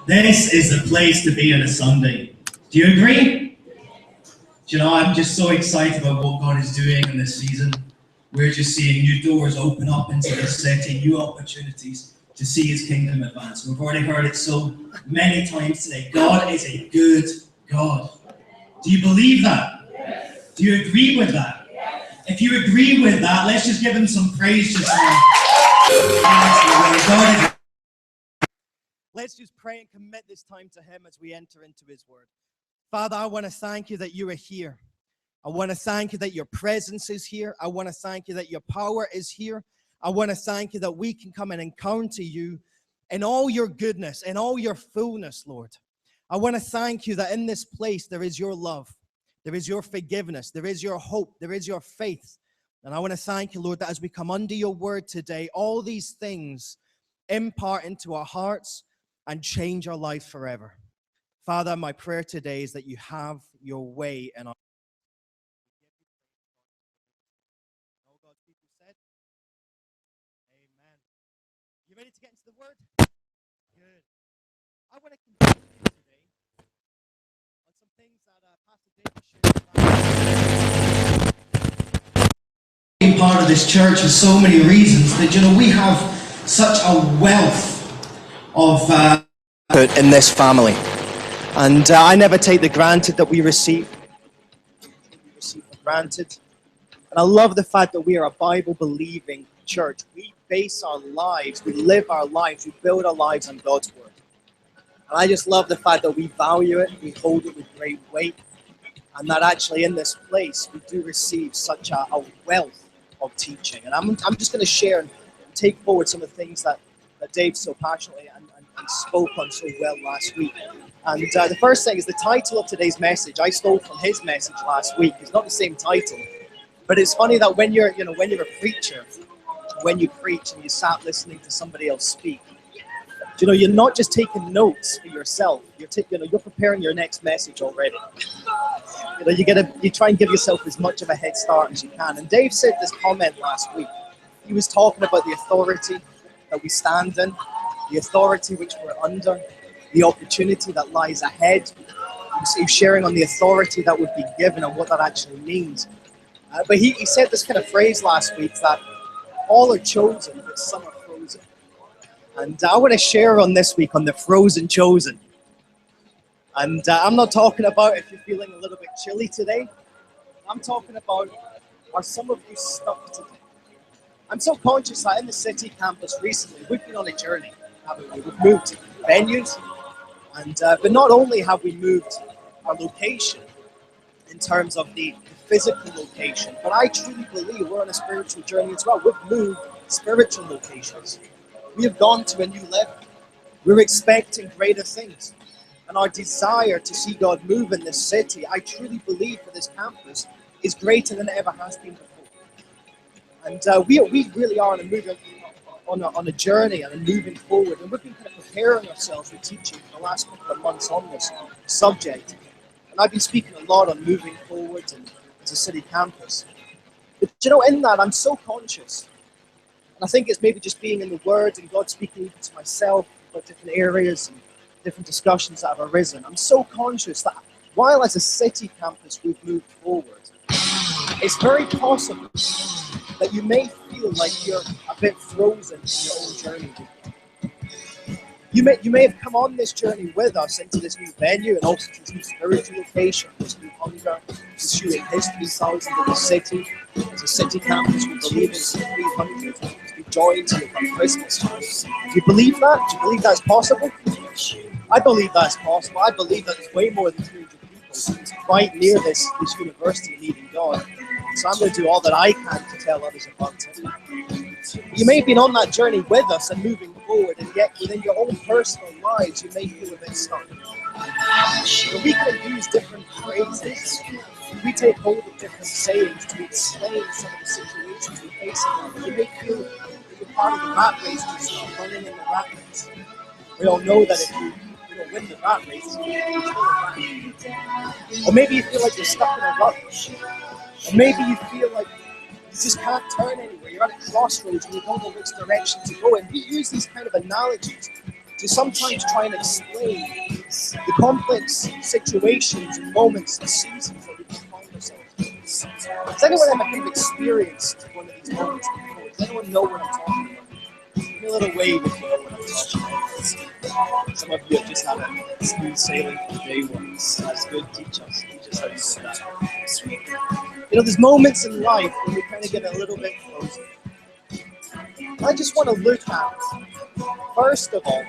This is the place to be on a Sunday. Do you agree? Do you know, I'm just so excited about what God is doing in this season. We're just seeing new doors open up into this city, new opportunities to see His kingdom advance. We've already heard it so many times today. God is a good God. Do you believe that? Do you agree with that? If you agree with that, let's just give Him some praise just now. Let's just pray and commit this time to Him as we enter into His Word. Father, I want to thank You that You are here. I want to thank You that Your presence is here. I want to thank You that Your power is here. I want to thank You that we can come and encounter You in all Your goodness, in all Your fullness, Lord. I want to thank You that in this place there is Your love, there is Your forgiveness, there is Your hope, there is Your faith. And I want to thank You, Lord, that as we come under Your word today, all these things impart into our hearts and change our life forever. Father, my prayer today is that You have Your way in our lives. All God's people said, amen. You ready to get into the word? Good. I want to continue today on some things that Pastor David shared. Being part of this church for so many reasons that, you know, we have such a wealth of in this family. And I never take the granted that we receive. We receive for granted. And I love the fact that we are a Bible-believing church. We base our lives, we live our lives, we build our lives on God's word. And I just love the fact that we value it, we hold it with great weight, and that actually in this place we do receive such a wealth of teaching. And I'm just going to share and take forward some of the things that Dave so passionately and spoke on so well last week. And the first thing is the title of today's message. I stole from his message last week. It's not the same title, but it's funny that when you're a preacher, when you preach and you sat listening to somebody else speak, you know, you're not just taking notes for yourself. You're preparing your next message already. You know, you try and give yourself as much of a head start as you can. And Dave said this comment last week. He was talking about the authority that we stand in, the authority which we're under, the opportunity that lies ahead. He was sharing on the authority that would be given and what that actually means. But he said this kind of phrase last week that all are chosen, but some are frozen. And I want to share on this week on the frozen chosen. And I'm not talking about if you're feeling a little bit chilly today. I'm talking about, are some of you stuck today? I'm so conscious that in the city campus recently, we've been on a journey, haven't we? We've moved venues, and but not only have we moved our location in terms of the physical location, but I truly believe we're on a spiritual journey as well. We've moved spiritual locations. We have gone to a new level. We're expecting greater things. And our desire to see God move in this city, I truly believe for this campus, is greater than it ever has been before. And we really are on a journey and a moving forward. And we've been kind of preparing ourselves for teaching for the last couple of months on this subject. And I've been speaking a lot on moving forward and as a city campus. But you know, in that, I'm so conscious. And I think it's maybe just being in the Word and God speaking even to myself about different areas and different discussions that have arisen. I'm so conscious that while as a city campus we've moved forward, it's very possible that you may feel like you're a bit frozen in your own journey. You may have come on this journey with us into this new venue and also to this new spiritual location, this new hunger, pursuing history thousands of the city. As a city campus, we believe in 300 to be joined here from Christmas time. Do you believe that? Do you believe that's possible? I believe that's possible. I believe that there's way more than 300 people right near this university needing God. So I'm going to do all that I can to tell others about it. You may have been on that journey with us and moving forward, and yet within your own personal lives, you may feel a bit stuck. But we can use different phrases. We take hold of different sayings to explain some of the situations we face in life. You may feel that you're part of the rat race and start running in the rat race. We all know that if you don't win the rat race, you still a rat. Or maybe you feel like you're stuck in a rut. Or maybe you feel like you just can't turn anywhere. You're at a crossroads and you don't know which direction to go. And we use these kind of analogies to sometimes try and explain the complex situations and moments and seasons that we can find ourselves in. Has anyone ever kind of experienced one of these moments before? Does anyone know what I'm talking about? Give me a little wave if you know what I'm talking about. Some of you have just had a smooth sailing for day once. That's good. Teach us how you do that. You know, there's moments in life when we kind of get a little bit frozen. I just want to look at, first of all,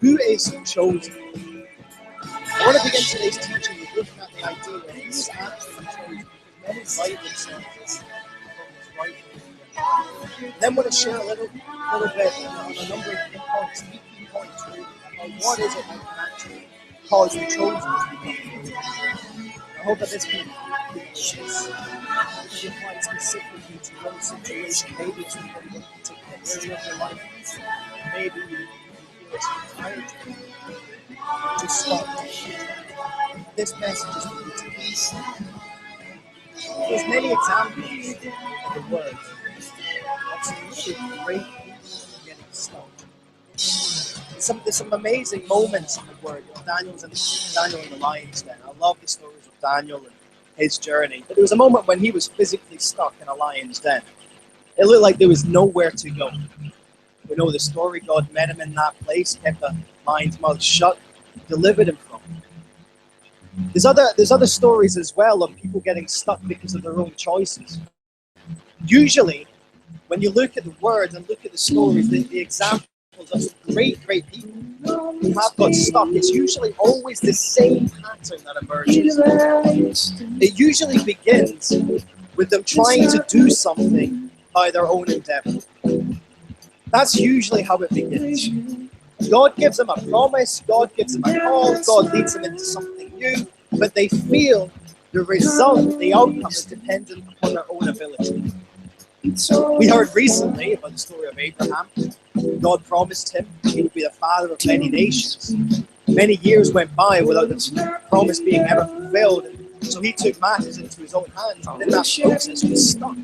who is chosen. I want to begin today's teaching with looking at the idea of who is actually chosen, because many rightly say this from his right hand. Then I want to share a little bit on a number of key points, key points really, about what is it that can actually cause the chosen to become chosen. I hope that this can apply specifically to your situation. Maybe it's in one particular area of your life. Maybe you feel it's tired to stop. This message is for you to be. There's many examples of the word of some really great people getting stuck. There's some amazing moments in the word. You know, Daniel in the lion's den. I love the stories of Daniel and his journey. But there was a moment when he was physically stuck in a lion's den. It looked like there was nowhere to go. We know the story. God met him in that place, kept the lion's mouth shut, delivered him from it. There's other stories as well of people getting stuck because of their own choices. Usually, when you look at the word and look at the stories, the examples of some great people who have got stuck, it's usually always the same pattern that emerges. It usually begins with them trying to do something by their own endeavor. That's usually how it begins. God gives them a promise, God gives them a call, God leads them into something new, but they feel the result, the outcome is dependent upon their own ability. We heard recently about the story of Abraham. God promised him he would be the father of many nations. Many years went by without the promise being ever fulfilled, so he took matters into his own hands, and in that process he was stuck.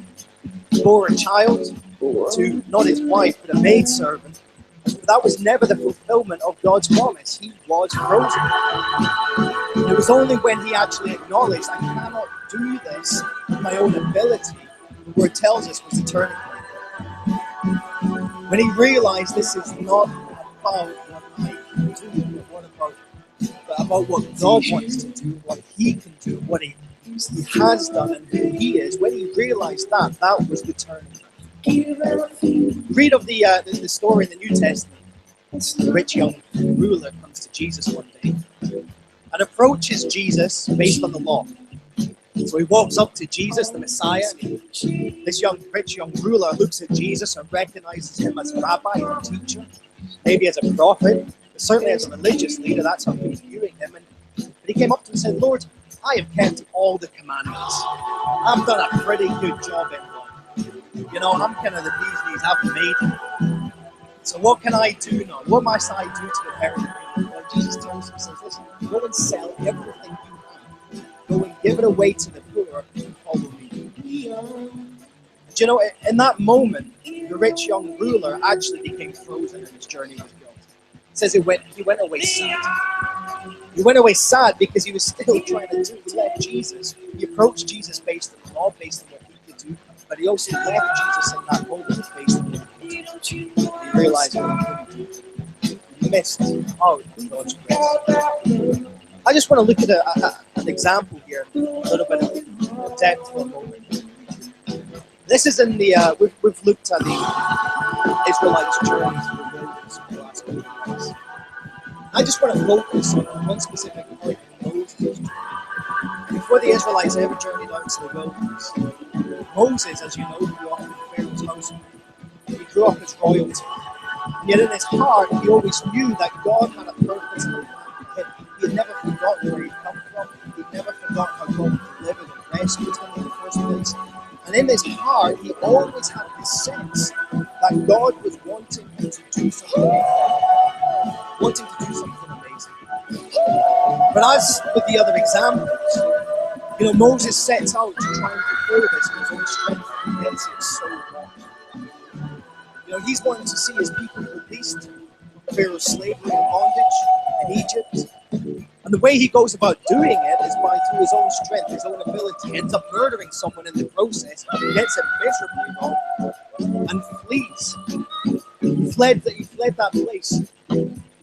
He bore a child to not his wife, but a maidservant. But that was never the fulfillment of God's promise. He was frozen. It was only when he actually acknowledged, I cannot do this with my own ability, the word tells us was the turning point. When he realized this is not about what I can do, but about what God wants to do, what he can do, what he has done, and who he is, when he realized that was the turning point. Read of the story in the New Testament. The rich young ruler comes to Jesus one day and approaches Jesus based on the law. So he walks up to Jesus, the Messiah. This rich young ruler looks at Jesus and recognizes him as a rabbi or a teacher, maybe as a prophet, but certainly as a religious leader. That's how he was viewing him. But he came up to him and said, Lord, I have kept all the commandments. I've done a pretty good job in life. You know, I'm kind of the bee's knees, I've made it. So what can I do now? What must I do to inherit the kingdom? Well, Jesus tells him, says, listen, go and sell everything you have. Go and give it away to the poor and follow me. Do you know, in that moment, the rich young ruler actually became frozen in his journey with God. It says he went away sad. He went away sad because he was still trying to do. He left Jesus. He approached Jesus based on the law, based on what he could do. But he also left Jesus in that moment based on what he could do. He realized what he couldn't do. He missed out on God's grace. I just want to look at an example here, a little bit of depth for a moment. This is in the, we've looked at the Israelites' journey through the wilderness for the last couple of years. I just want to focus on one specific point in Moses' journey. Before the Israelites ever journeyed out to the wilderness, Moses, as you know, grew up in Pharaoh's household. He grew up as royalty. Yet in his heart, he always knew that God had a purpose and a plan for him. He had never forgotten where he'd come from. He'd never forgotten how God delivered and rescued him in the first place. And in his heart, he always had this sense that God was wanting him to do something, wanting to do something amazing. But as with the other examples, you know, Moses sets out to try and fulfill this in his own strength, and he gets it so wrong. You know, he's wanting to see his people released Pharaoh's slavery and bondage in Egypt. And the way he goes about doing it is by, through his own strength, his own ability, ends up murdering someone in the process, gets it miserably wrong, and flees. He fled that place.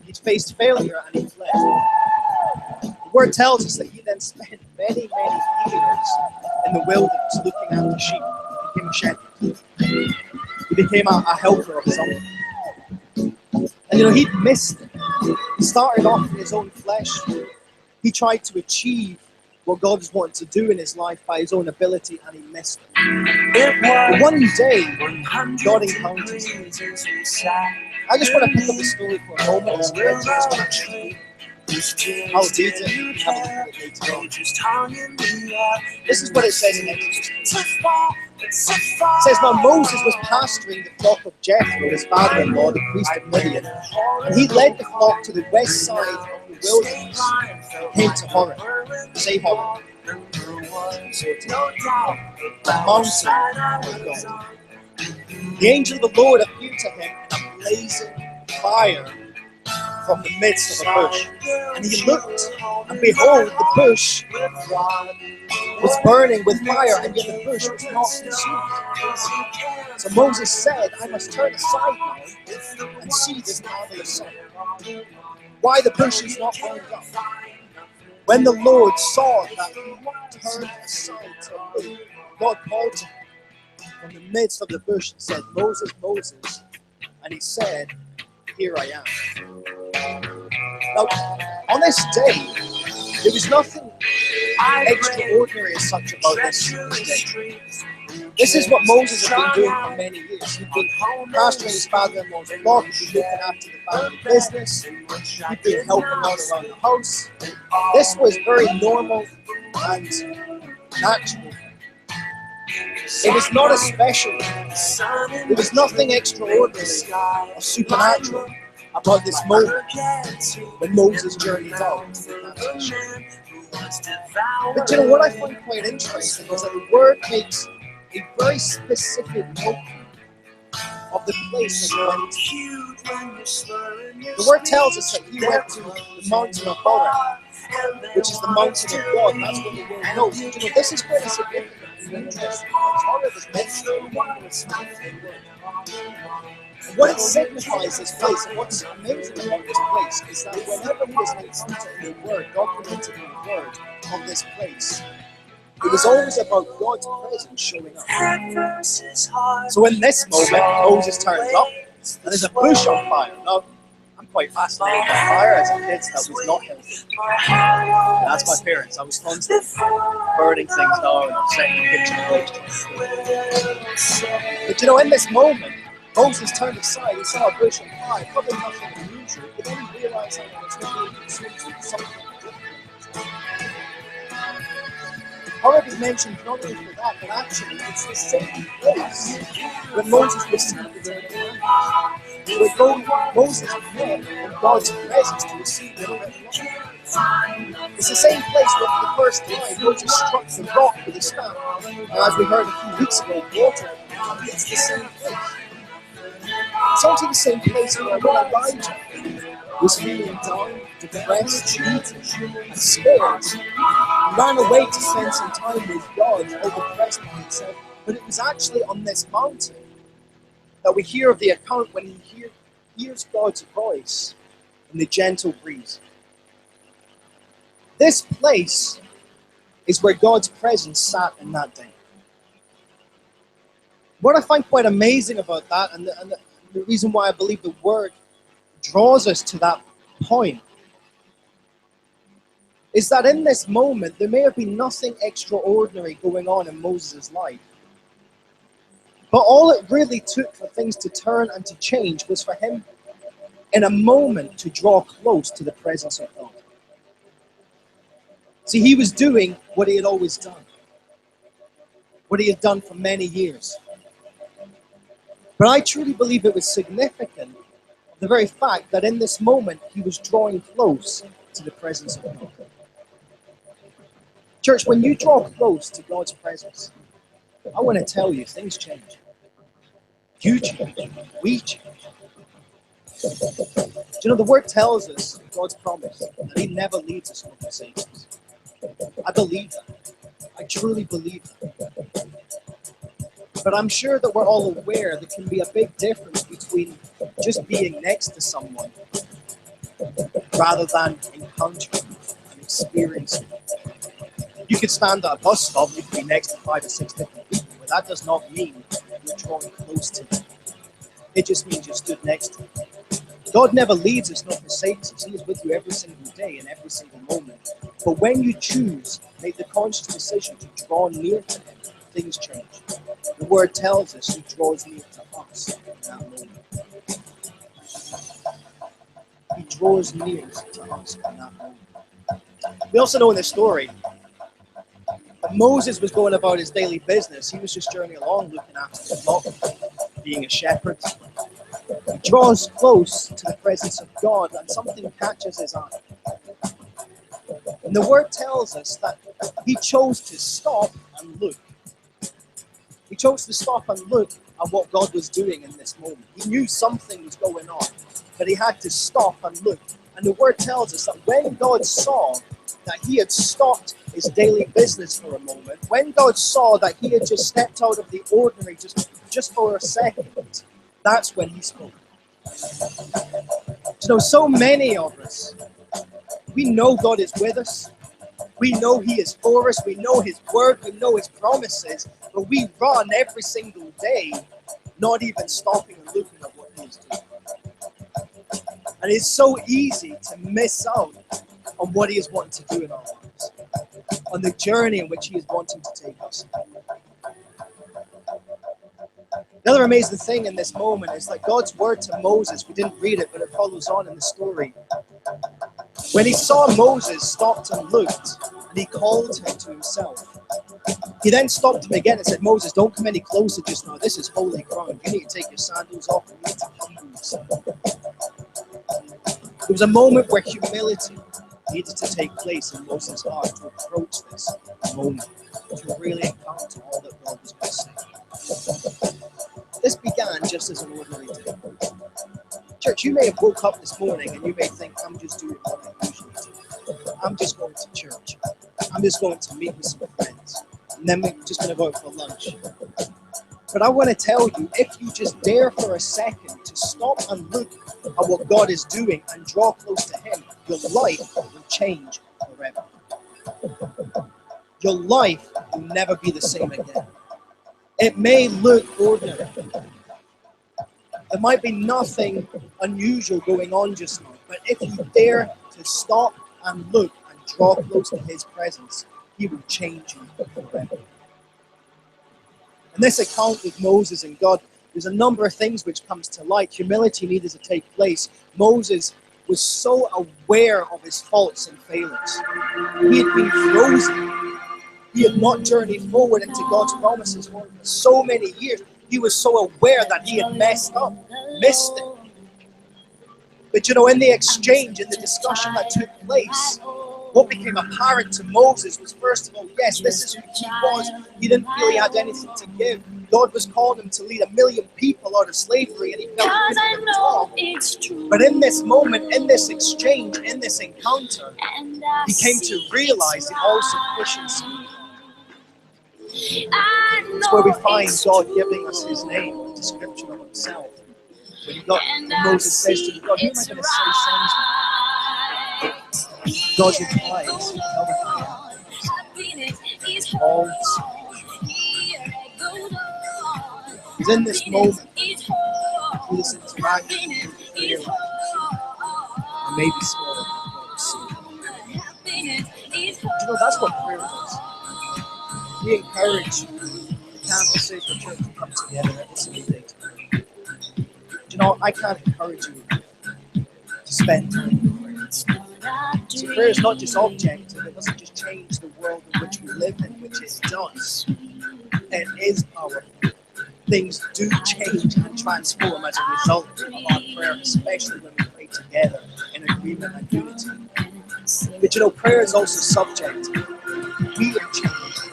He faced failure and he fled. The word tells us that he then spent many years in the wilderness looking after sheep. He became a shepherd. He became a helper of something. And he'd missed it. He started off in his own flesh. He tried to achieve what God was wanting to do in his life by his own ability, and he missed it. But one day, God encounters him. I just want to pick up the story for a moment. It's great. I'll read it and have a look at it later on. This is what it says in Exodus. It says, now Moses was pasturing the flock of Jethro, his father-in-law, the priest of Midian, and he led the flock to the west side of the wilderness, came to Horeb. Say Horeb. The mountain of God. The angel of the Lord appeared to him in a blazing fire from the midst of a bush. And he looked, and behold, the bush was burning with fire, and yet the bush was not consumed. So Moses said, I must turn aside now and see this marvelous sight. Why the bush is not burned up. When the Lord saw that he turned aside to look, God called to him from the midst of the bush and said, Moses, Moses. And he said, here I am. Now, on this day, there was nothing extraordinary as such about this day. This is what Moses had been doing for many years. He'd been pastoring his father-in-law's flock, he'd been looking after the family business, he'd been helping out around the house. This was very normal and natural. It was not a special. There was nothing extraordinary or supernatural about this moment when Moses journeyed out. But what I find quite interesting is that the word makes a very specific note of the place that he went to. The word tells us that he went to the mountain of Horeb, which is the mountain of God. That's what the word knows. This is very significant and interesting. Horeb is mentioned in the what it signifies this place, and what's amazing about this place, is that whenever he was encountered in the word, documented in the word of this place, it was always about God's presence showing up. So in this moment, Moses turns up, and there's a bush on fire. Now, I'm quite fascinated by fire. As a kid, that was not healthy. That's my parents. I was constantly burning things down or setting the kitchen plate. But in this moment, Moses turned aside, he saw a bush on fire, probably nothing unusual, but then he realized that it's not being consumed with something different. Horeb is mentioned not only for that, but actually it's the same place where Moses received the Ten Commandments. Where Moses met in God's presence to receive the revelation. It's the same place where for the first time Moses struck the rock with a staff. And as we heard a few weeks ago, water, it's the same place. It's also the same place where Elijah was feeling down, depressed, and scared. He ran away to spend some time with God, overpressed by himself. But it was actually on this mountain that we hear of the account when he hears God's voice in the gentle breeze. This place is where God's presence sat in that day. What I find quite amazing about that, and the reason why I believe the word draws us to that point, is that in this moment, there may have been nothing extraordinary going on in Moses' life. But all it really took for things to turn and to change was for him, in a moment, to draw close to the presence of God. See, he was doing what he had always done. What he had done for many years. But I truly believe it was significant, the very fact that in this moment, he was drawing close to the presence of God. Church, when you draw close to God's presence, I want to tell you, things change. You change. We change. Do you know, the word tells us, God's promise, that he never leaves us nor forsakes us. I believe that. I truly believe that. But I'm sure that we're all aware there can be a big difference between just being next to someone rather than encountering and experiencing. You could stand at a bus stop, you could be next to 5 or 6 different people, but that does not mean you're drawing close to them. It just means you stood next to them. God never leaves us nor forsakes us. He is with you every single day and every single moment. But when you choose, make the conscious decision to draw near to him, things change. The word tells us he draws near to us in that moment. He draws near to us in that moment. We also know in this story that Moses was going about his daily business. He was just journeying along, looking after the flock, being a shepherd. He draws close to the presence of God and something catches his eye. And the word tells us that he chose to stop and look. He chose to stop and look at what God was doing in this moment. He knew something was going on, but he had to stop and look. And the word tells us that when God saw that he had stopped his daily business for a moment, when God saw that he had just stepped out of the ordinary just for a second, that's when he spoke. So many of us, we know God is with us. We know he is for us. We know his word. We know his promises. But we run every single day, not even stopping and looking at what he is doing. And it's so easy to miss out on what he is wanting to do in our lives, on the journey in which he is wanting to take us. The other amazing thing in this moment is like God's word to Moses. We didn't read it, but it follows on in the story. When he saw Moses, stopped and looked, and he called him to himself. He then stopped him again and said, Moses, don't come any closer just now. This is holy ground. You need to take your sandals off and you need to humble yourself. There was a moment where humility needed to take place in Moses' heart to approach this moment, to really encounter all that God was going to say. This began just as an ordinary day. Church, you may have woke up this morning and you may think, I'm just doing what I usually do. I'm just going to church. I'm just going to meet with some friends. And then we're just going to go out for lunch. But I want to tell you, if you just dare for a second to stop and look at what God is doing and draw close to him, your life will change forever. Your life will never be the same again. It may look ordinary. There might be nothing unusual going on just now, but if you dare to stop and look and draw close to his presence, he will change you forever. In this account with Moses and God, there's a number of things which comes to light. Humility needed to take place. Moses was so aware of his faults and failings. He had been frozen. He had not journeyed forward into God's promises for so many years. He was so aware that he had messed up, missed it. But in the exchange, in the discussion that took place, what became apparent to Moses was, first of all, yes, this is who he was. He didn't feel he had anything to give. God was calling him to lead 1 million people out of slavery, and he felt he couldn't talk. But in this moment, in this exchange, in this encounter, he came to realize the all-sufficiency. It's where we find God giving us his name, the description of himself. When Moses says to God, who am I going to say sends me? God replies, all is in this moment, through this interaction, realize I may be small, that's what prayer is. We encourage the campuses, the church to come together every single day to pray. I can't encourage you to spend time in prayer. So prayer is not just objective, it doesn't just change the world in which we live in, which it does. It is powerful. Things do change and transform as a result of our prayer, especially when we pray together in agreement and unity. But prayer is also subjective. We are changed.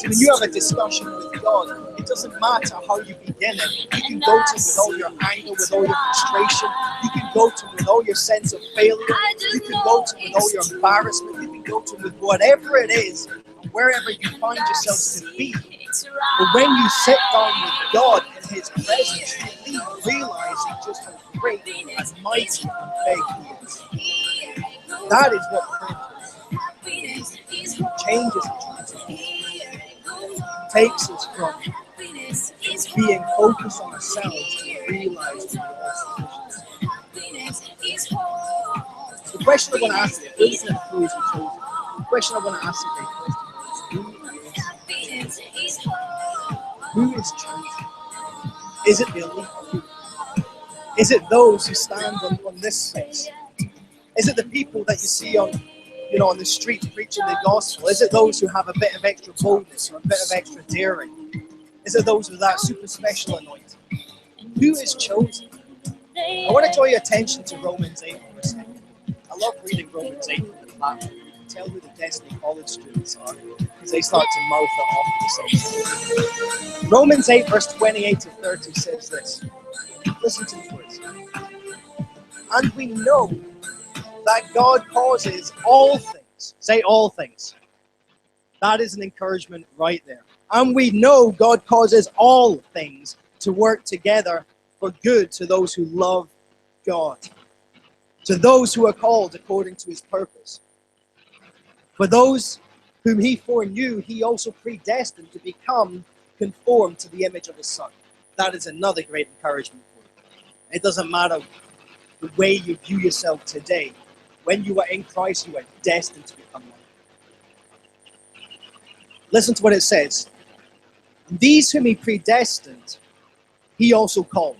So when you have a discussion with God, it doesn't matter how you begin it. You can go to him with all your anger, with all your frustration. You can go to him with all your sense of failure. You can go to him with all your embarrassment. You can go to him with whatever it is, wherever you find yourself to be. But when you sit down with God in his presence, you leave realizing just how great and mighty and big he is. That is what prayer does. It changes us. Takes us from being focused on ourselves to realize the question I want to ask you, who is chosen? The question I want to ask you is, who is chosen? Is it the elite few? Is it those who stand on this space? Is it the people that you see on the streets preaching the gospel? Is it those who have a bit of extra boldness or a bit of extra daring? Is it those with that super special anointing? Who is chosen? I want to draw your attention to Romans 8 for a second. I love reading Romans 8 from the platform. You can tell who the Destiny College students are because they start to mouth it off at the same time. Romans 8 verse 28 to 30 says this. Listen to these words. And we know that God causes all things. Say all things. That is an encouragement right there. And we know God causes all things to work together for good to those who love God, to those who are called according to his purpose. For those whom he foreknew, he also predestined to become conformed to the image of his Son. That is another great encouragement for you. It doesn't matter the way you view yourself today. When you are in Christ, you are destined to become like him. Listen to what it says. And these whom he predestined, he also called.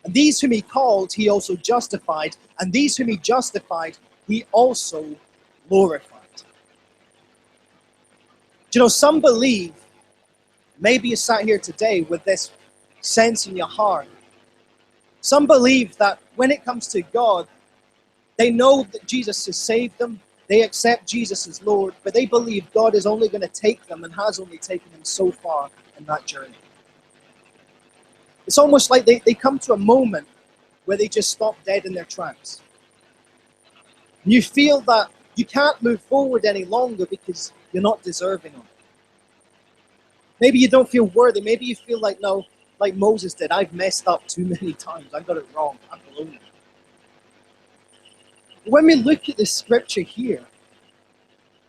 And these whom he called, he also justified. And these whom he justified, he also glorified. Do you know, some believe, maybe you sat here today with this sense in your heart. Some believe that when it comes to God, they know that Jesus has saved them. They accept Jesus as Lord, but they believe God is only going to take them and has only taken them so far in that journey. It's almost like they come to a moment where they just stop dead in their tracks. And you feel that you can't move forward any longer because you're not deserving of it. Maybe you don't feel worthy. Maybe you feel like, no, like Moses did. I've messed up too many times. I got it wrong. I'm blown it. When we look at this scripture here,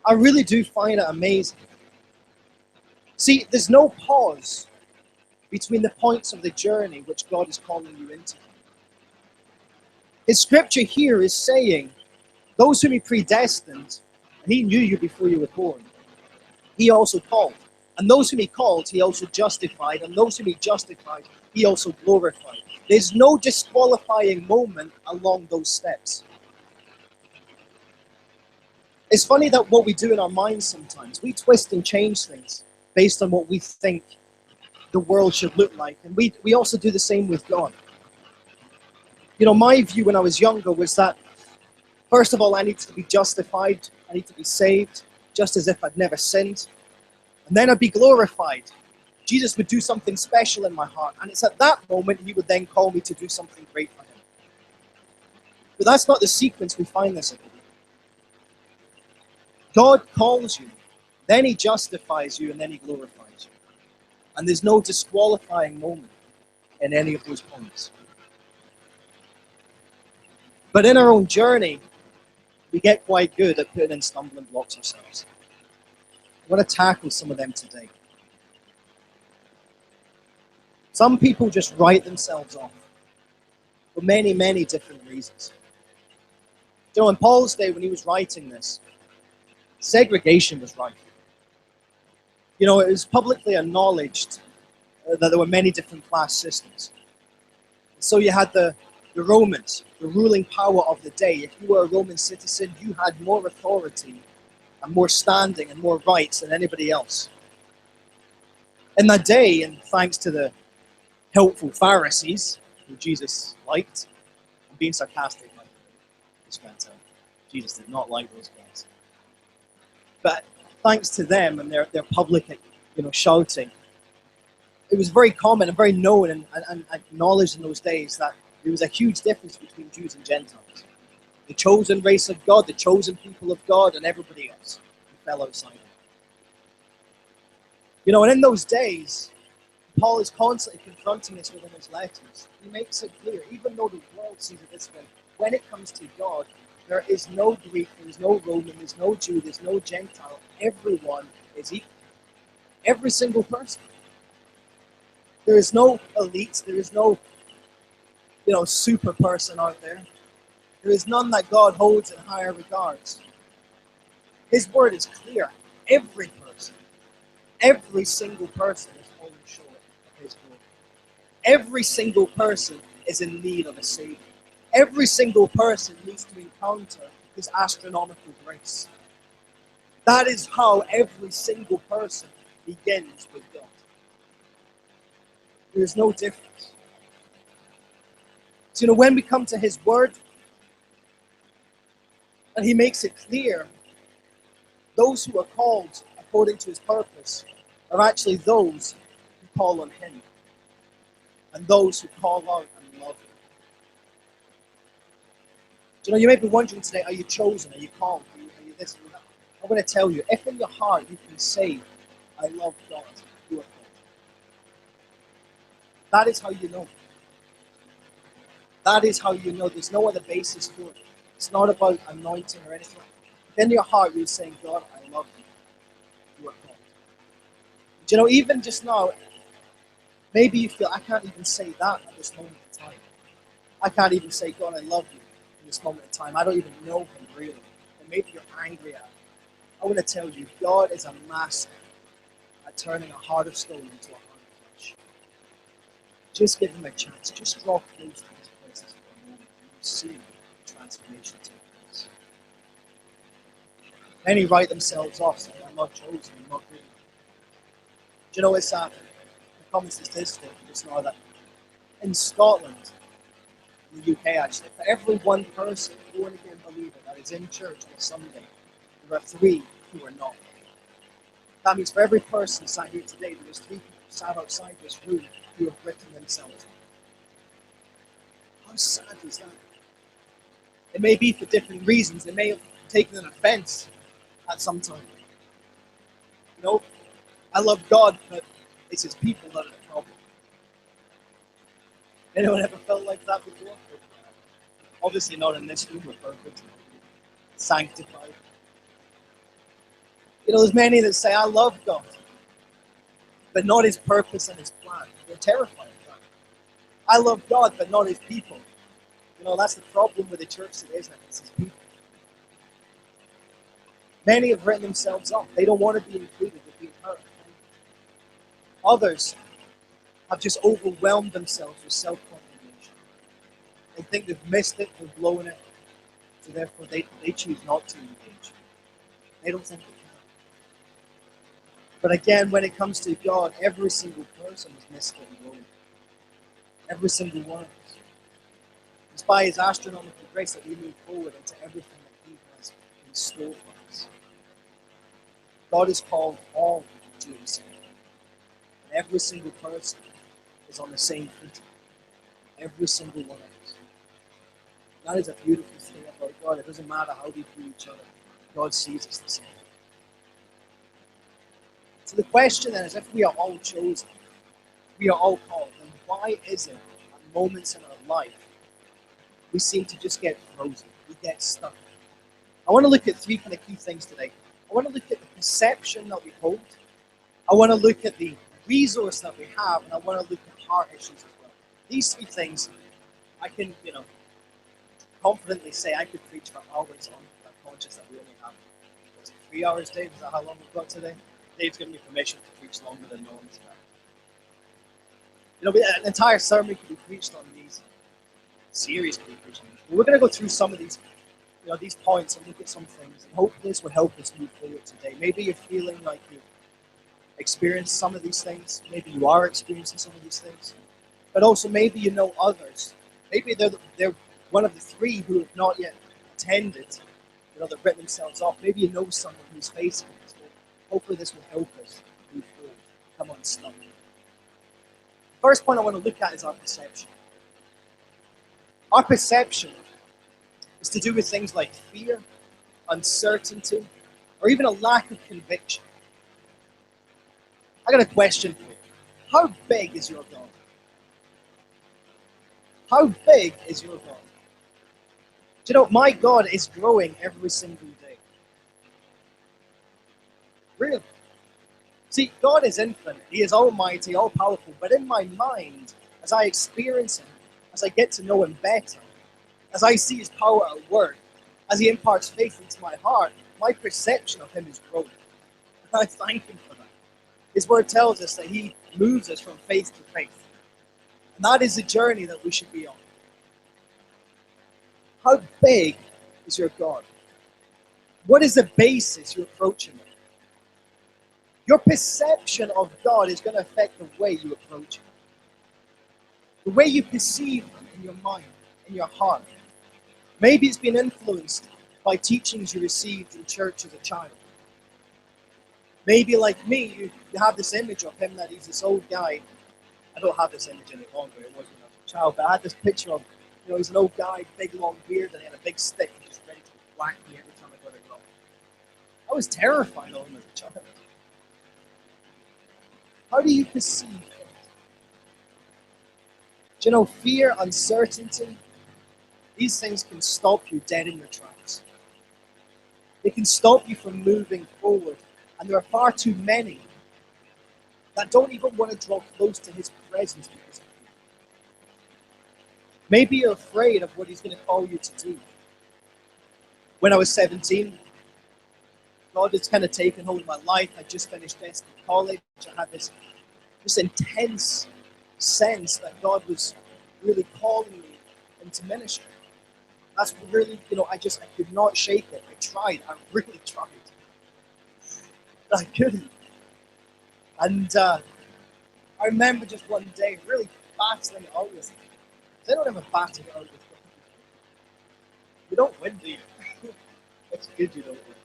I really do find it amazing. See, there's no pause between the points of the journey which God is calling you into. His scripture here is saying, those whom he predestined, and he knew you before you were born, he also called. And those whom he called, he also justified. And those whom he justified, he also glorified. There's no disqualifying moment along those steps. It's funny that what we do in our minds sometimes, we twist and change things based on what we think the world should look like. And we also do the same with God. You know, my view when I was younger was that, first of all, I need to be justified. I need to be saved, just as if I'd never sinned. And then I'd be glorified. Jesus would do something special in my heart. And it's at that moment he would then call me to do something great for him. But that's not the sequence we find this in. God calls you, then he justifies you, and then he glorifies you. And there's no disqualifying moment in any of those points. But in our own journey, we get quite good at putting in stumbling blocks ourselves. I want to tackle some of them today. Some people just write themselves off for many, many different reasons. You know, in Paul's day, when he was writing this, segregation was rife. You know, it was publicly acknowledged that there were many different class systems. So you had the Romans, the ruling power of the day. If you were a Roman citizen, you had more authority and more standing and more rights than anybody else. In that day, and thanks to the helpful Pharisees, who Jesus liked, I'm being sarcastic, like this can't tell. Jesus did not like those guys. But thanks to them and their public, shouting, it was very common and very known and acknowledged in those days that there was a huge difference between Jews and Gentiles. The chosen race of God, the chosen people of God, and everybody else who fell outside it. And in those days, Paul is constantly confronting us within his letters. He makes it clear, even though the world sees it this way, when it comes to God, there is no Greek, there is no Roman, there's no Jew, there's no Gentile. Everyone is equal. Every single person. There is no elites, there is no, super person out there. There is none that God holds in higher regards. His word is clear. Every person, every single person is falling short of his glory. Every single person is in need of a Savior. Every single person needs to encounter his astronomical grace. That is how every single person begins with God. There is no difference. So, when we come to his word, and he makes it clear, those who are called according to his purpose are actually those who call on him, and those who call out and love him. You may be wondering today, are you chosen? Are you called? Are you this? Are you that? I'm going to tell you, if in your heart you can say, I love God, you are called. That is how you know. That is how you know. There's no other basis for it. It's not about anointing or anything. In your heart, you're saying, God, I love you. You are called. Even just now, maybe you feel, I can't even say that at this moment in time. I can't even say, God, I love you in this moment in time. I don't even know him really. And maybe you're angry at him. I want to tell you, God is a master at turning a heart of stone into a heart of flesh. Just give him a chance. Just draw close to his presence for a moment. And you'll see transformation take place. Many write themselves off, saying, I'm not chosen, I'm not good enough. It's a common statistic just now that in Scotland, in the UK actually, for every one person, born again believer, that is in church on a Sunday, there are 3 who are not. That means for every person sat here today, there is 3 people sat outside this room who have written themselves off. How sad is that? It may be for different reasons. They may have taken an offense at some time. I love God, but it's his people that are the problem. Anyone ever felt like that before? Obviously not in this room, we're perfect, sanctified. There's many that say, I love God, but not his purpose and his plan. They're terrified of that. I love God, but not his people. That's the problem with the church today, isn't it? It's his people. Many have written themselves off. They don't want to be included. They're being hurt. Others have just overwhelmed themselves with self-condemnation. They think they've missed it, they've blown it, so therefore they choose not to engage. They don't think they can. But again, when it comes to God, every single person has missed it and blown it. Every single one of us. It's by his astronomical grace that we move forward into everything that he has in store for us. God has called all to himself. And every single person is on the same footing. Every single one of us. That is a beautiful thing about God. It doesn't matter how we view each other. God sees us the same. So the question then is, if we are all chosen, we are all called, then why is it at moments in our life we seem to just get frozen, we get stuck? I want to look at 3 kind of key things today. I want to look at the perception that we hold. I want to look at the resource that we have, and I want to look at heart issues as well. These 3 things, I can, confidently say I could preach for hours on. I'm conscious that we only have 3 hours, Dave. Is that how long we've got today? Dave's given me permission to preach longer than normal today. An entire sermon could be preached on these. Series could be preached on these. But we're going to go through some of these, these points and look at some things. And hopefully this will help us move forward today. Maybe you're feeling like you've experienced some of these things. Maybe you are experiencing some of these things. But also maybe you know others. Maybe they're one of the 3 who have not yet attended. They've written themselves off. Maybe you know someone who's facing this. Hopefully this will help us move forward. Come on, stop. first point I want to look at is our perception. Our perception is to do with things like fear, uncertainty, or even a lack of conviction. I got a question for you. How big is your God? How big is your God? Do you know, my God is growing every single day. Really? See, God is infinite. He is almighty, all-powerful. But in my mind, as I experience Him, as I get to know Him better, as I see His power at work, as He imparts faith into my heart, my perception of Him is growing. And I thank Him for that. His Word tells us that He moves us from faith to faith. And that is the journey that we should be on. How big is your God? What is the basis you approach Him with? Your perception of God is going to affect the way you approach Him. The way you perceive Him in your mind, in your heart. Maybe it's been influenced by teachings you received in church as a child. Maybe like me, you have this image of Him that He's this old guy. I don't have this image any longer, it wasn't when I was a child, but I had this picture of, he's an old guy, big long beard, and he had a big stick, and just ready to whack me every time I got it wrong. I was terrified of Him as a child. How do you perceive Him? Do you know, fear, uncertainty, these things can stop you dead in your tracks. They can stop you from moving forward. And there are far too many that don't even want to draw close to His presence because of fear. Maybe you're afraid of what He's going to call you to do. When I was 17, God has kind of taken hold of my life. I just finished Destin College. I had this intense sense that God was really calling me into ministry. That's really, I could not shake it. I tried. I really tried. But I couldn't. And I remember just one day really battling it out with Him. They don't ever battle it out with God. You don't win, do you? It's good you don't win.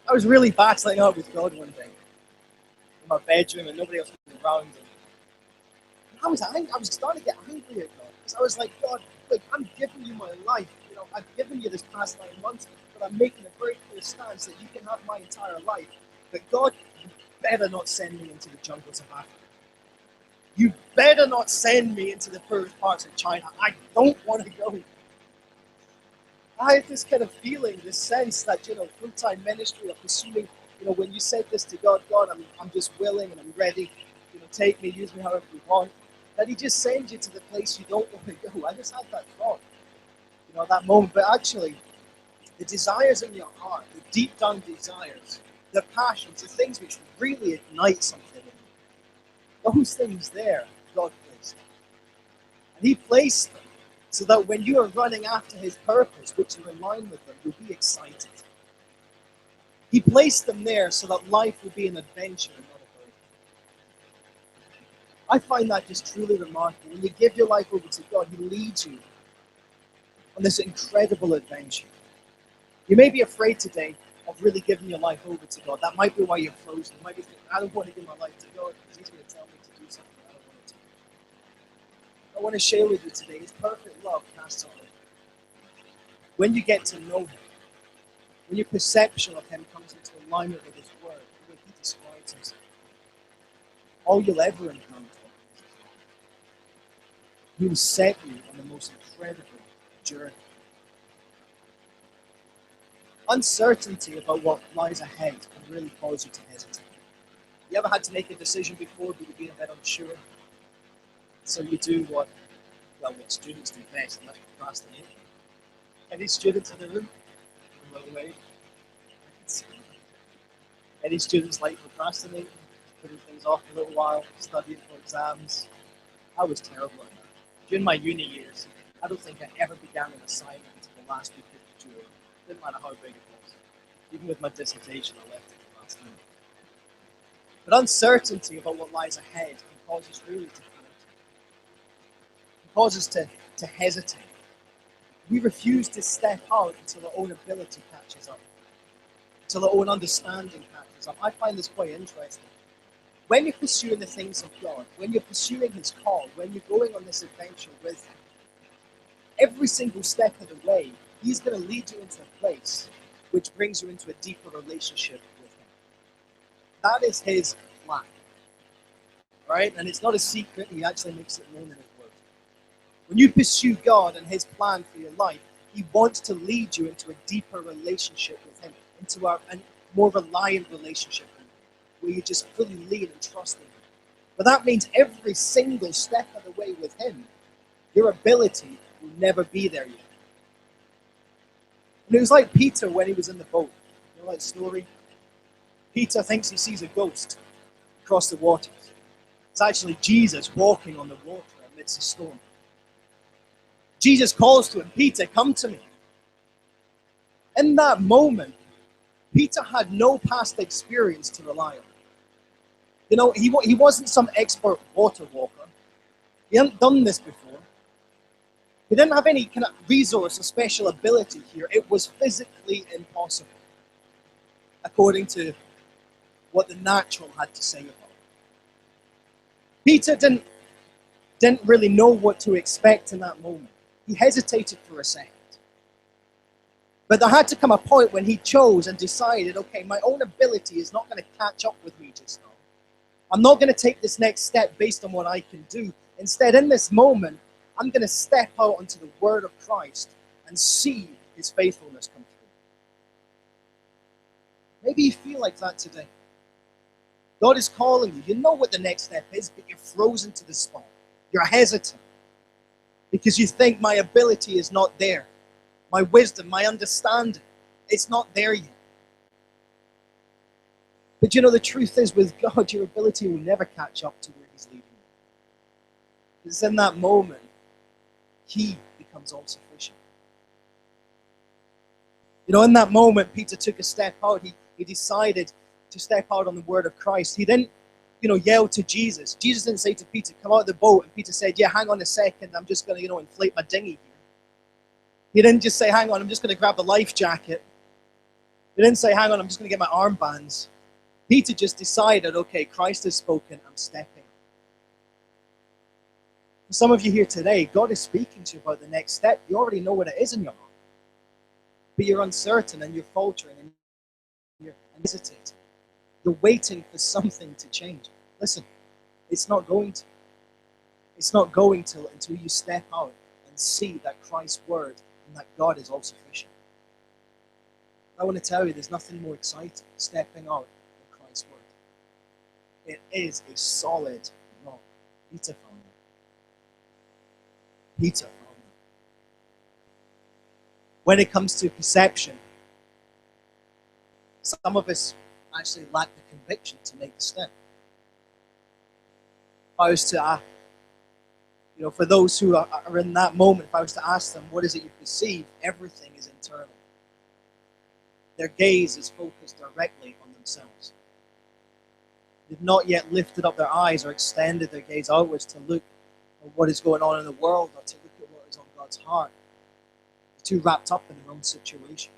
I was really battling out with God one day in my bedroom, and nobody else was around. And I was starting to get angry at God, because I was like, God, look, I'm giving you my life. I've given you this past 9 months, but I'm making a very clear stance that you can have my entire life. But God, you better not send me into the jungles of Africa. You better not send me into the poorest parts of China. I don't want to go. I had this kind of feeling, this sense that, full-time ministry of pursuing, when you said this to God, God, I'm just willing and I'm ready, take me, use me however you want, that He just sends you to the place you don't want to go. I just had that thought, that moment. But actually, the desires in your heart, the deep down desires, the passions, the things which really ignite something in you, those things there, God placed. And He placed them so that when you are running after His purpose, which are in line with them, you'll be excited. He placed them there so that life will be an adventure and not a burden. I find that just truly remarkable. When you give your life over to God, He leads you on this incredible adventure. You may be afraid today of really giving your life over to God. That might be why you're frozen. You might be thinking, I don't want to give my life to God because He's going to tell me to do something I don't want to do. I want to share with you today His perfect love casts out fear. When you get to know Him, when your perception of Him comes into alignment with His Word, the way He describes Himself, all you'll ever encounter is His love. He will set you on the most incredible journey. Uncertainty about what lies ahead can really cause you to hesitate. You ever had to make a decision before, but you've been a bit unsure? So you do what students do best, and that's procrastinate. Any students in the room? Away. Any students like procrastinating, putting things off a little while, studying for exams? I was terrible at that. During my uni years, I don't think I ever began an assignment until the last week of June. Didn't matter how big it was. Even with my dissertation, I left it at the last minute. But uncertainty about what lies ahead can cause us really to panic. It can cause us to hesitate. We refuse to step out until our own ability catches up, until our own understanding catches up. I find this quite interesting. when you're pursuing the things of God, when you're pursuing His call, when you're going on this adventure with Him, every single step of the way, He's going to lead you into a place which brings you into a deeper relationship with Him. That is His plan, right? And it's not a secret. He actually makes it known in His Word. When you pursue God and His plan for your life, He wants to lead you into a deeper relationship with Him, into a more reliant relationship with Him, where you just fully lean and trust in Him. But that means every single step of the way with Him, your ability will never be there yet. And it was like Peter when he was in the boat. You know that story? Peter thinks he sees a ghost across the waters. It's actually Jesus walking on the water amidst a storm. Jesus calls to him, Peter, come to me. In that moment, Peter had no past experience to rely on. You know, he wasn't some expert water walker. He hadn't done this before. He didn't have any kind of resource or special ability here. It was physically impossible, according to what the natural had to say about it. Peter didn't really know what to expect in that moment. He hesitated for a second. But there had to come a point when he chose and decided, okay, my own ability is not going to catch up with me just now. I'm not going to take this next step based on what I can do. Instead, in this moment, I'm going to step out onto the word of Christ and see His faithfulness come through. Maybe you feel like that today. God is calling you. You know what the next step is, but you're frozen to the spot. You're hesitant because you think my ability is not there. My wisdom, my understanding, it's not there yet. But you know, the truth is, with God, your ability will never catch up to where He's leading you. Because in that moment, He becomes all sufficient. You know, in that moment, Peter took a step out. He decided to step out on the word of Christ. He didn't, yell to Jesus. Jesus didn't say to Peter, come out of the boat. And Peter said, yeah, hang on a second. I'm just going to, inflate my dinghy here. He didn't just say, hang on, I'm just going to grab the life jacket. He didn't say, hang on, I'm just going to get my armbands. Peter just decided, okay, Christ has spoken, I'm stepping. For some of you here today, God is speaking to you about the next step. You already know what it is in your heart. But you're uncertain and you're faltering and you're hesitating. You're waiting for something to change. Listen, it's not going to. It's not going to until you step out and see that Christ's word and that God is all sufficient. I want to tell you, there's nothing more exciting than stepping out than Christ's word. It is a solid rock. Peter found it. Peter found it. When it comes to perception, some of us actually lack the conviction to make the step. If I was to, for those who are in that moment, if I was to ask them, what is it you perceive? Everything is internal. Their gaze is focused directly on themselves. They've not yet lifted up their eyes or extended their gaze outwards to look at what is going on in the world or to look at what is on God's heart. They're too wrapped up in their own situation.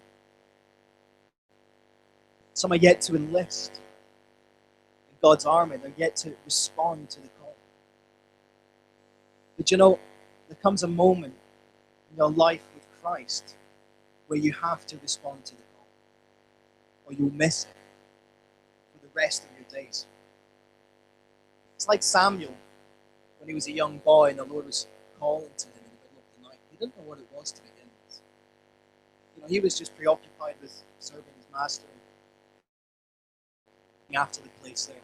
Some are yet to enlist in God's army. They're yet to respond to the call. But there comes a moment in your life with Christ where you have to respond to the call, or you'll miss it for the rest of your days. It's like Samuel when he was a young boy and the Lord was calling to him in the middle of the night. He didn't know what it was to begin with. He was just preoccupied with serving his master and after the place there.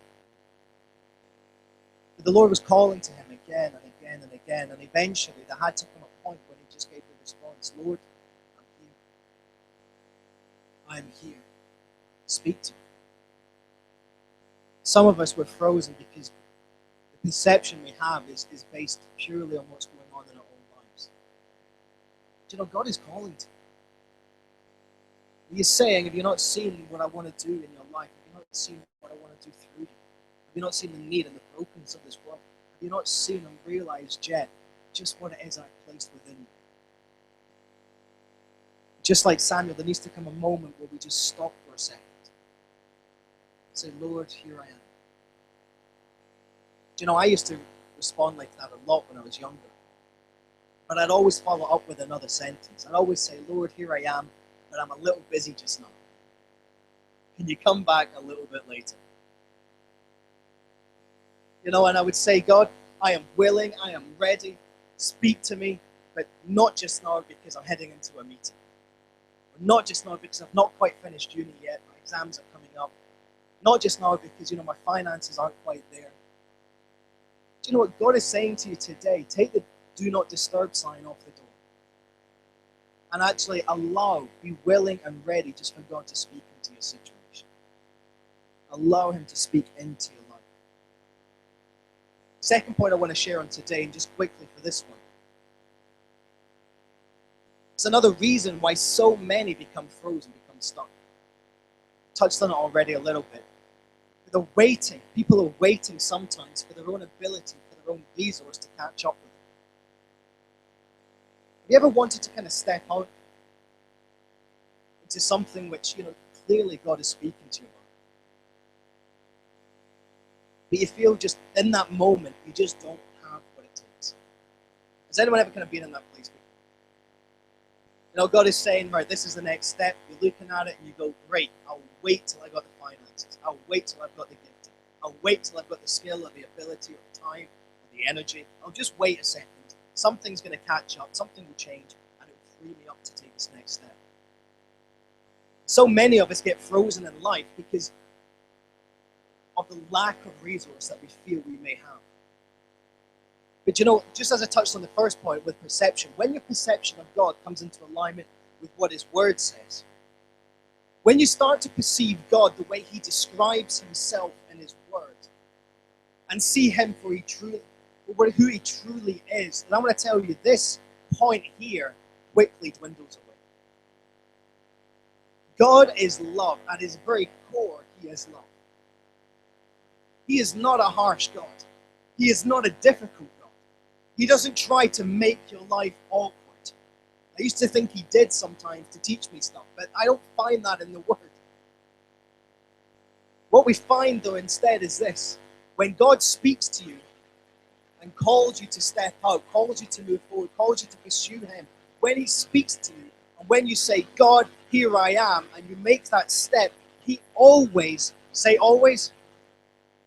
But the Lord was calling to him again and again and again, and eventually there had to come a point when he just gave the response, Lord, I'm here. I'm here. Speak to me. Some of us were frozen because the perception we have is based purely on what's going on in our own lives. But God is calling to you. He's saying, have you not seen what I want to do in your life? Have you not seen what I want to do through you? Have you not seen the need and the brokenness of this world? Have you not seen and realized yet just what it is I've placed within you? Just like Samuel, there needs to come a moment where we just stop for a second. Say, Lord, here I am. You know, I used to respond like that a lot when I was younger. But I'd always follow up with another sentence. I'd always say, Lord, here I am, but I'm a little busy just now. Can you come back a little bit later? You know, and I would say, God, I am willing, I am ready, speak to me, but not just now because I'm heading into a meeting. Not just now because I've not quite finished uni yet, my exams are coming up. Not just now because, you know, my finances aren't quite there. Do you know what God is saying to you today? Take the do not disturb sign off the door. And actually be willing and ready just for God to speak into your situation. Allow Him to speak into your life. Second point I want to share on today, and just quickly for this one. It's another reason why so many become frozen, become stuck. Touched on it already a little bit. They're waiting. People are waiting sometimes for their own ability, for their own resource to catch up with them. Have you ever wanted to kind of step out into something which, you know, clearly God is speaking to you about? But you feel just in that moment, you just don't have what it takes. Has anyone ever kind of been in that place before? You know, God is saying, right, this is the next step. You're looking at it and you go, great, I'll wait till I got the finances. I'll wait till I've got the gifting. I'll wait till I've got the skill or the ability or the time or the energy. I'll just wait a second. Something's going to catch up, something will change, and it will free me up to take this next step. So many of us get frozen in life because of the lack of resource that we feel we may have. But you know, just as I touched on the first point with perception, when your perception of God comes into alignment with what His Word says, when you start to perceive God the way He describes Himself in His Word, and see Him for who He truly is, and I'm going to tell you, this point here quickly dwindles away. God is love. At His very core, He is love. He is not a harsh God. He is not a difficult God. He doesn't try to make your life awkward. I used to think He did sometimes to teach me stuff, but I don't find that in the Word. What we find, though, instead is this. When God speaks to you and calls you to step out, calls you to move forward, calls you to pursue Him, when He speaks to you, and when you say, God, here I am, and you make that step, He always, say always,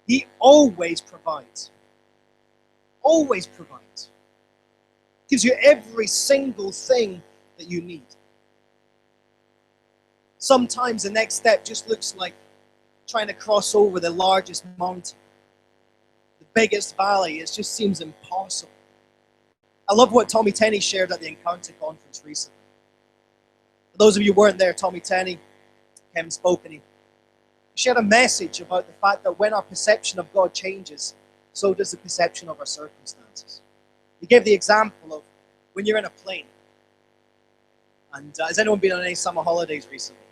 He always provides. Always provides. Gives you every single thing that you need. Sometimes the next step just looks like trying to cross over the largest mountain, the biggest valley. It just seems impossible. I love what Tommy Tenney shared at the Encounter Conference recently. For those of you who weren't there, Tommy Tenney came and spoke, and he shared a message about the fact that when our perception of God changes, so does the perception of our circumstances. He gave the example of when you're in a plane. And has anyone been on any summer holidays recently?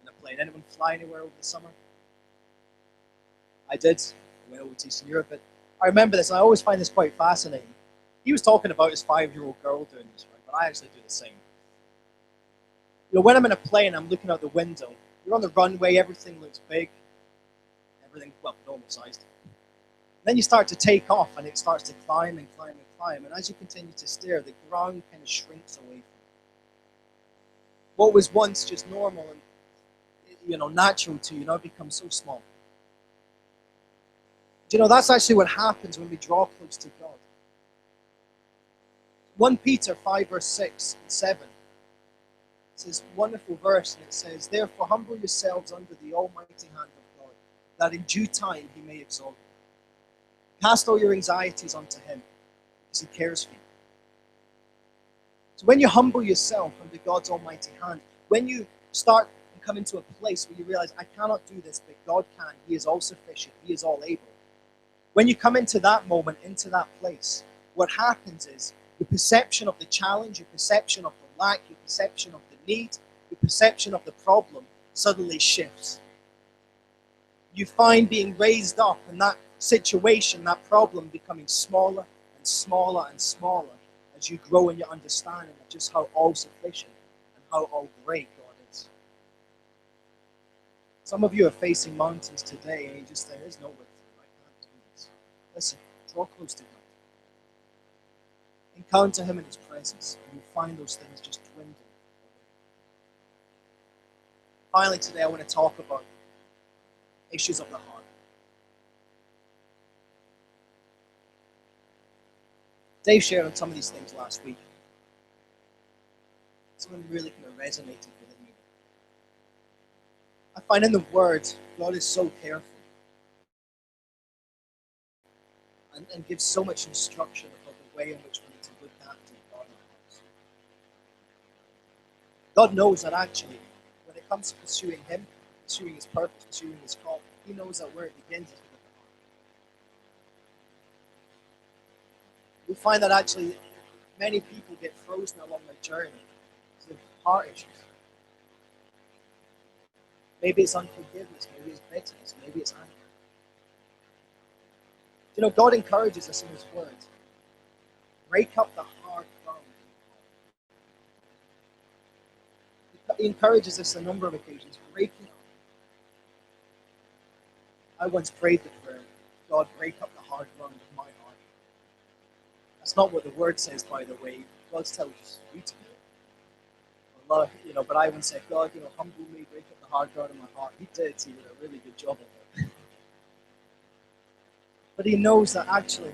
In a plane? Anyone fly anywhere over the summer? I did. I went over to Eastern Europe. But I remember this, and I always find this quite fascinating. He was talking about his 5-year-old girl doing this, right? But I actually do the same. You know, when I'm in a plane, I'm looking out the window. You're on the runway, everything looks big. Everything, well, normal sized. Then you start to take off, and it starts to climb and climb and climb. And as you continue to steer, the ground kind of shrinks away from you. What was once just normal and, you know, natural to you now becomes so small. Do you know, that's actually what happens when we draw close to God. 1 Peter 5 verse 6 and 7. It's this wonderful verse, and it says, therefore humble yourselves under the almighty hand of God, that in due time He may exalt you. Cast all your anxieties onto Him, because He cares for you. So when you humble yourself under God's almighty hand, when you start and come into a place where you realize, I cannot do this, but God can. He is all sufficient. He is all able. When you come into that moment, into that place, what happens is your perception of the challenge, your perception of the lack, your perception of the need, your perception of the problem suddenly shifts. You find being raised up in that situation, that problem becoming smaller and smaller and smaller as you grow in your understanding of just how all-sufficient and how all-great God is. Some of you are facing mountains today and you just think, there's no way through. I can't do this. Listen, Draw close to God. Encounter him in his presence, and you'll find those things just dwindle. Finally, today I want to talk about issues of the heart. Dave shared on some of these things last week. Some of them really kind of resonated with me. I find in the Word, God is so careful and gives so much instruction about the way in which we need to look after God in our hearts. God knows that actually, when it comes to pursuing Him, pursuing His purpose, pursuing His call, He knows that where it begins is with the heart. We find that actually many people get frozen along their journey because of heart issues. Maybe it's unforgiveness, maybe it's bitterness, maybe it's anger. You know, God encourages us in His Word. Break up the hard ground. He encourages us on a number of occasions, breaking up. I once prayed the prayer, God, break up the hard ground of my heart. That's not what the Word says, by the way. God tells you to do it. Allah, but I once said, God, humble me, break up the hard ground of my heart. He did. He did a really good job of it. But He knows that actually,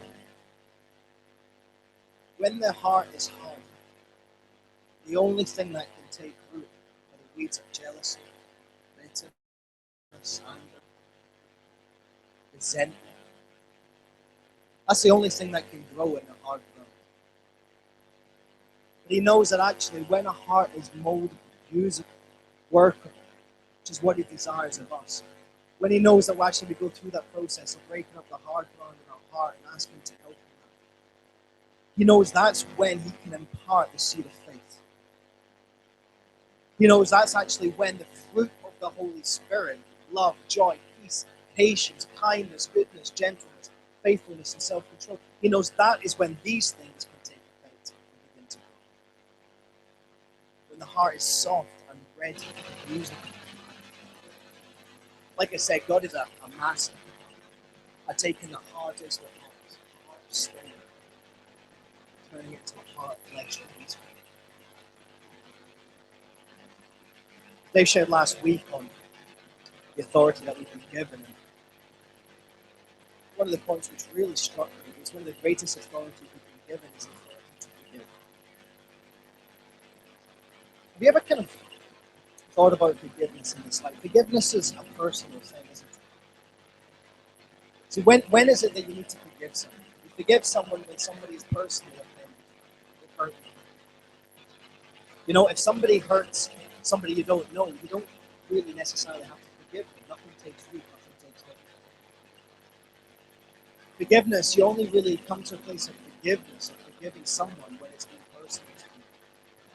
when the heart is hard, the only thing that can take root are the weeds of jealousy, bitterness, anger, resentment. That's the only thing that can grow in a hard ground. But He knows that actually, when a heart is moldable, usable, workable, which is what He desires of us, when He knows that we go through that process of breaking up the hard ground in our heart and asking Him to help in that, He knows that's when He can impart the seed of faith. He knows that's actually when the fruit of the Holy Spirit, love, joy, peace, patience, kindness, goodness, gentleness, faithfulness, and self-control, He knows that is when these things can take effect and begin to grow. When the heart is soft and ready and usable. Like I said, God is a master at taking the hardest of hearts, a heart of stone, turning it to a heart of flesh and peaceful. They shared last week on the authority that we've been given. And one of the points which really struck me is one of the greatest authorities we've been given is the authority to forgive. Have you ever kind of thought about forgiveness in this life? Forgiveness is a personal thing, isn't it? So when is it that you need to forgive someone? You forgive someone when somebody is personally offended. They hurt you. If somebody hurts somebody you don't know, you don't really necessarily have to forgive them. Nothing takes root, nothing takes hold. Forgiveness, you only really come to a place of forgiveness, of forgiving someone when it's been personal to you.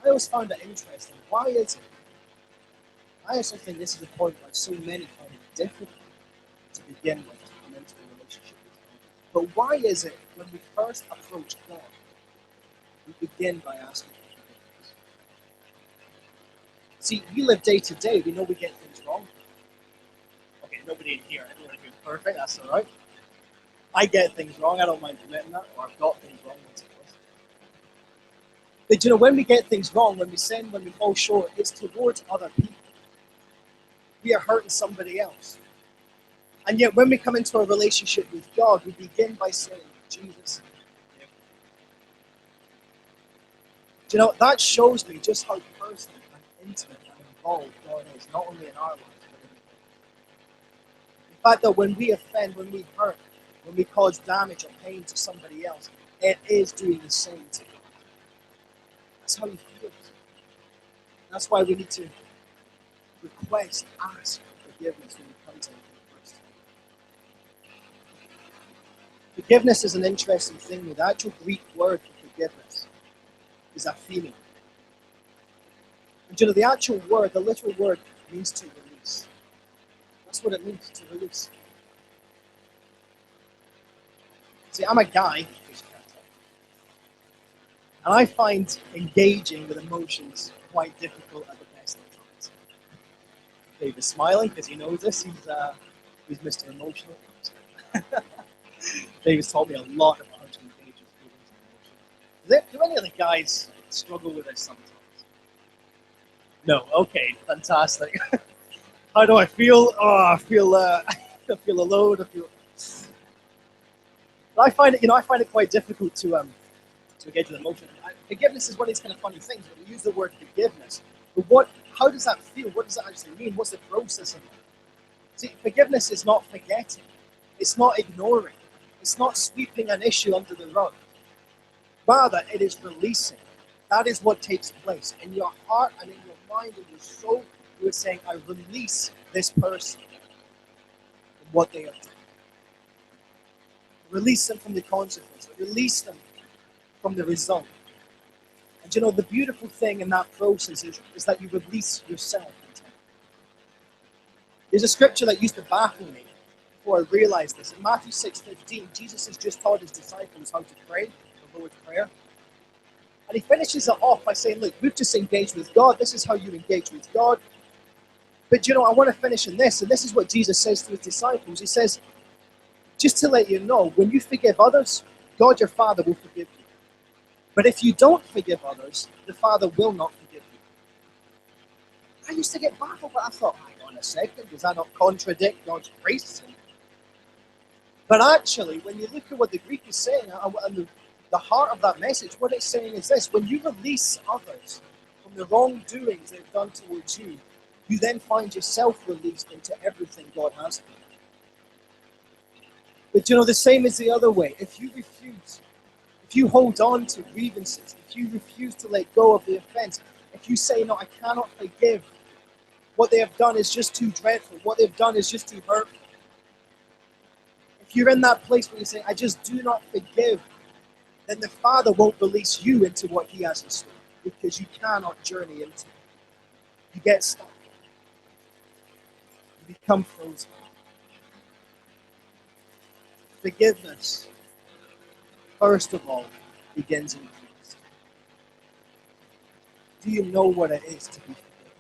I always found that interesting. Why is it? I also think this is the point why so many find it difficult to begin with to come into a relationship with God. But why is it when we first approach God, we begin by asking for forgiveness? See, we live day to day. We know we get things wrong. Okay, nobody in here. Everyone here is perfect. That's all right. I get things wrong. I don't mind admitting that. Or I've got things wrong. But when we get things wrong, when we sin, when we fall short, it's towards other people. We are hurting somebody else. And yet when we come into a relationship with God, we begin by saying, Jesus, forgive me. That shows me just how personal and intimate and involved God is, not only in our lives, but in the world. In fact, that when we offend, when we hurt, when we cause damage or pain to somebody else, it is doing the same to God. That's how He feels. That's why we need to request, ask for forgiveness when we come to Him first. Forgiveness is an interesting thing. The actual Greek word for forgiveness is aphemi. And the actual word, the literal word, means to release. That's what it means, to release. See, I'm a guy, in case you can't tell, and I find engaging with emotions quite difficult at the best of times. Dave is smiling because he knows this. He's Mr. Emotional. David's taught me a lot about how to engage with feelings and emotions. Do any of the guys struggle with this sometimes? No. Okay. Fantastic. How do I feel? Oh, I feel. I feel alone. I feel. But I find it. I find it quite difficult to engage with emotion. Forgiveness is one of these kind of funny things. When we use the word forgiveness, but what? How does that feel? What does that actually mean? What's the process of it? See, forgiveness is not forgetting. It's not ignoring. It's not sweeping an issue under the rug. Rather, it is releasing. That is what takes place. In your heart and in your mind and your soul, you are saying, I release this person from what they have done. Release them from the consequence. Release them from the result. And the beautiful thing in that process is that you release yourself. There's a scripture that used to baffle me before I realized this. In Matthew 6:15, Jesus has just taught his disciples how to pray, the Lord's Prayer. And he finishes it off by saying, look, we've just engaged with God. This is how you engage with God. But I want to finish in this. And this is what Jesus says to his disciples. He says, just to let you know, when you forgive others, God your Father will forgive you. But if you don't forgive others, the Father will not forgive you. I used to get baffled, but I thought, hang on a second, does that not contradict God's grace? But actually, when you look at what the Greek is saying, and the heart of that message, what it's saying is this: when you release others from the wrongdoings they've done towards you, you then find yourself released into everything God has for you. But the same is the other way. If you refuse, if you hold on to grievances, if you refuse to let go of the offense, if you say, no, I cannot forgive, what they have done is just too dreadful, what they've done is just too hurtful. If you're in that place where you say, I just do not forgive, then the Father won't release you into what he has in store, because you cannot journey into it. You get stuck. You become frozen. Forgiveness, first of all, begins in Christ. Do you know what it is to be forgiven?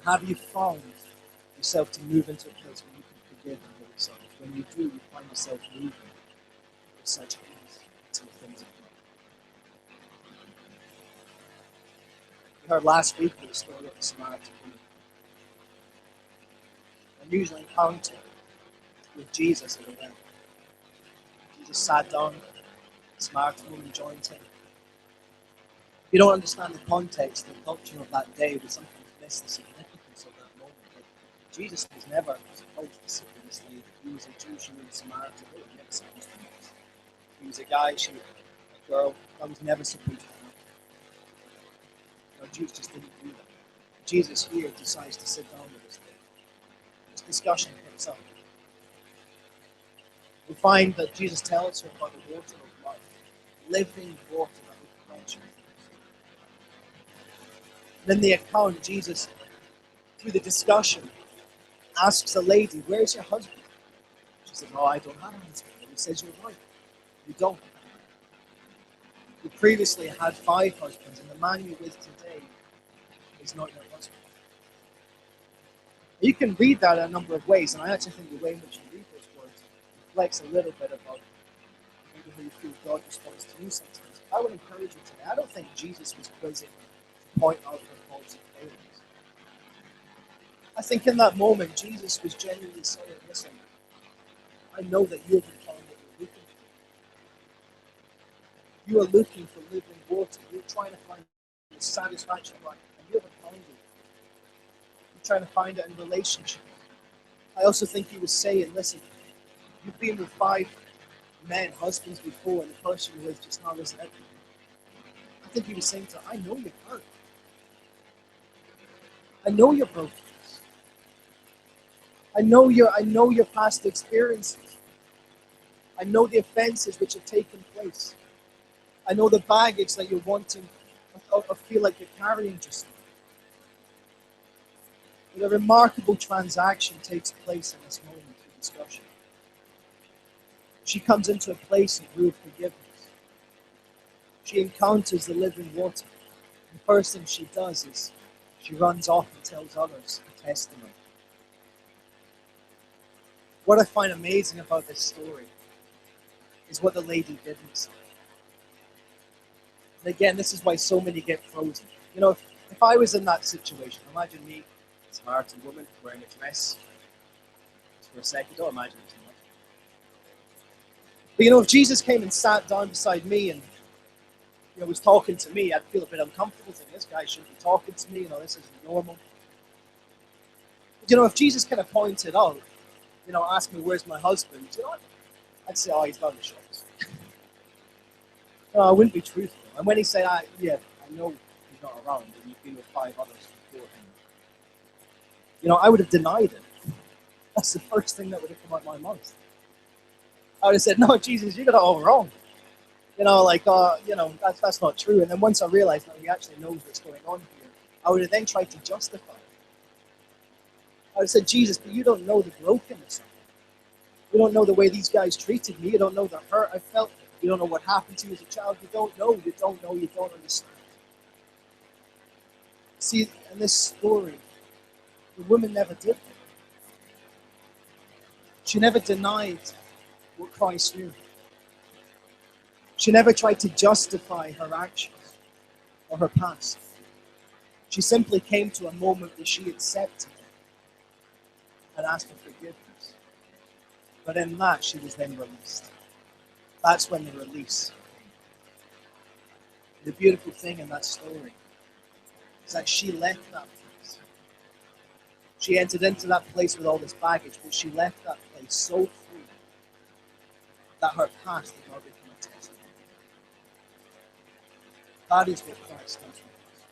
Have you found yourself to move into a place where you can forgive and release others? When you do, you find yourself moving with such ease into the things of God. We heard last week the story of the Samaritan woman. Unusual encounter with Jesus at a well. Jesus sat down, the Samaritan woman joined him. If you don't understand the context, the culture of that day, we sometimes miss the significance of that moment. But Jesus was never supposed to sit with this lady. He was a Jew, she was a Samaritan. They were never supposed to mix. He was a guy, she was a girl. That was never supposed to happen. Jesus just didn't do that. Jesus here decides to sit down with this lady. This discussion picks up. We find that Jesus tells her about the water of life, living water that will quench her thirst. And in the account, Jesus, through the discussion, asks the lady, where's your husband? She says, I don't have a husband. And he says, you're right, you don't. You previously had 5 husbands, and the man you're with today is not your husband. You can read that in a number of ways, and I actually think the way in which you read those words reflects a little bit about maybe how you feel God responds to you sometimes. I would encourage you today. I don't think Jesus was quizzing to point out her faults and failings. I think in that moment, Jesus was genuinely saying, listen, I know that you haven't found what you're looking for. You are looking for living water. You're trying to find the satisfaction of life, and you haven't found it. You're trying to find it in relationship. I also think he was saying, listen, you've been with 5 men, husbands before, and the person you're with just now isn't it. I think he was saying to her, I know you're hurt. I know your brokenness. I know your past experiences. I know the offenses which have taken place. I know the baggage that you're wanting or feel like you're carrying just now. But a remarkable transaction takes place in this moment of discussion. She comes into a place of real forgiveness. She encounters the living water. The first thing she does is she runs off and tells others a testimony. What I find amazing about this story is what the lady didn't say. And again, this is why so many get frozen. You know, if I was in that situation, imagine me, a Samaritan woman, wearing a dress. Just for a second, don't imagine it too much. But you know, if Jesus came and sat down beside me and was talking to me, I'd feel a bit uncomfortable, thinking this guy shouldn't be talking to me. You know, this isn't normal. But you know, if Jesus kind of pointed out, asked me where's my husband, I'd say, oh, he's down the shops. I wouldn't be truthful. And when he said, yeah, I know he's not around, and you've been with 5 others before him, I would have denied it. That's the first thing that would have come out of my mouth. I would have said, no, Jesus, you got it all wrong. That's not true. And then once I realized that he actually knows what's going on here, I would have then tried to justify it. I would have said, Jesus, but you don't know the brokenness of it. You don't know the way these guys treated me. You don't know the hurt I felt. You don't know what happened to you as a child. You don't know. You don't know. You don't understand. See, in this story, the woman never did that. She never denied what Christ knew. She never tried to justify her actions or her past. She simply came to a moment that she accepted it and asked for forgiveness. But in that, she was then released. That's when the release came. The beautiful thing in that story is that she left that place. She entered into that place with all this baggage, but she left that place so free that her past did not become a testimony. That is what Christ does with us.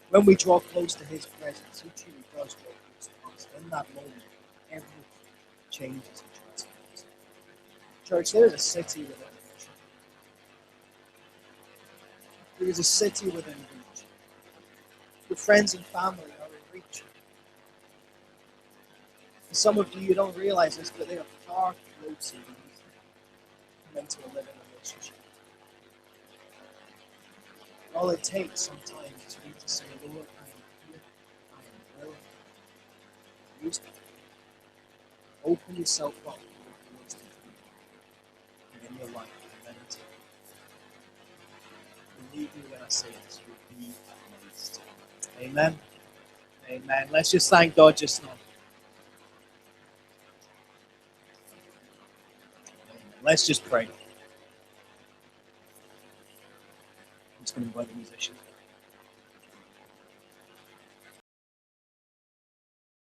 When we draw close to his presence, he truly does draw close to us. In that moment, everything changes and transforms. Church, there is a city within reach. There is a city within reach. Your friends and family are in reach. For some of you don't realize this, but they are far closer than you come into a living relationship. All it takes sometimes is for you to say, Lord, I am here, I am willing. Use me. Open yourself up to what he wants to do in your life and meditate. Believe me when I say this, you'll be amazed. Amen. Amen. Let's just thank God just now. Let's just pray. I'm just going to invite the musicians.